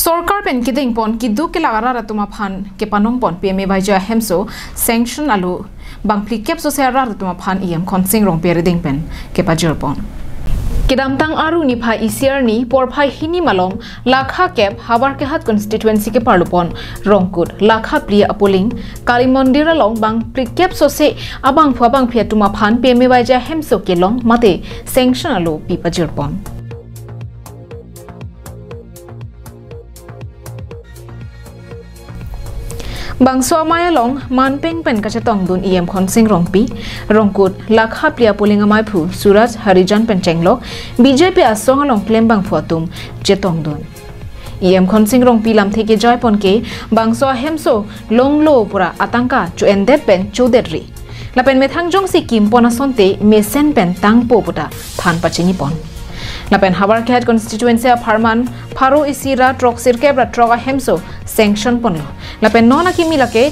Sorkar pen kiding pon kidu ke lagara ratuma phan ke panong pon PMAY-G ahemso sanction aloh bang phlikep sose ratuma phan Khonsing Rongpi arideng pen ke pajor pon Kedamtang aru ni phai isiar ni por phai hini malong lakha kep habar ke hat constituency ke parlupon rongkut lakha plia apoling kali mondir along bang phlikep sose abang phwabang phiatuma phan PMAY-G ahemso ke long mate sanction aloh pi pajor pon Bangso amayalong manpeng pen kachatong dun Khonsing Rongpi rongkut lakha plia poling amai phu Suraj Harijan pen chenglok BJP asong along klem bang phuatum jetong dun Khonsing Rongpi lam theke joy pon ke bangso ahemso longlo pura atangka chu endet pen chodetri lapen methang jong si kim pon asonte mesen pen tangpo puta than pachini pon Lapen habar kehat constituency of Harman Pharo isira trok sirkebra trok ahemso sanction ponlo lapen nona kimi lake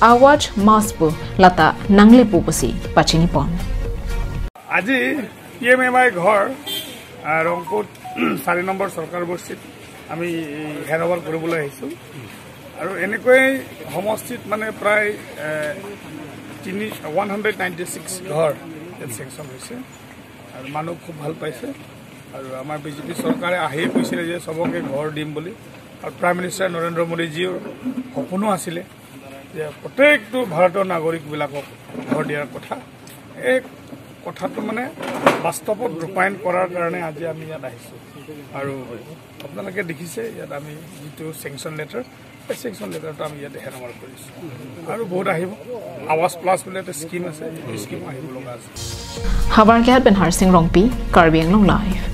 awaj maspu lata nangle pupusi pachini pon আজি PMAY ঘর Rangpur 4 number সৰকাৰ বস্তিত আমি হেনওভাৰ কৰিবলৈ আহিছো আৰু এনেকৈ সমষ্টিত মানে প্ৰায় 196 ঘৰ সেকশন হৈছে আৰু মানুহ খুব ভাল পাইছে আৰু আমাৰ বিজেপি চৰকাৰে আহি কৈছিল যে সবকে ঘৰ দিম বুলি আৰু prime minister Narendra Modi zero সপোনো আছিল যে প্ৰত্যেকটো ভাৰতৰ নাগৰিক বিলাকক ঘৰ দিয়াৰ কথা এই কথাটো মানে বাস্তৱত ৰূপায়ণ কৰাৰ কাৰণে আজি আমি ইয়াত আহিছো আৰু আপোনালোকে দেখিছে ইয়াত আমি যেটো সেংচন লেটাৰ এই সেংচন লেটাৰটো আমি ইয়াত হেনমাৰ কৰিছো আৰু বহুত আহিব আৱাজ প্লাছ বুলি এটা স্কিম আছে এই স্কিম আহিব লগা আছে Habar kehat ben Khonsing Rongpi Karbi Anglong live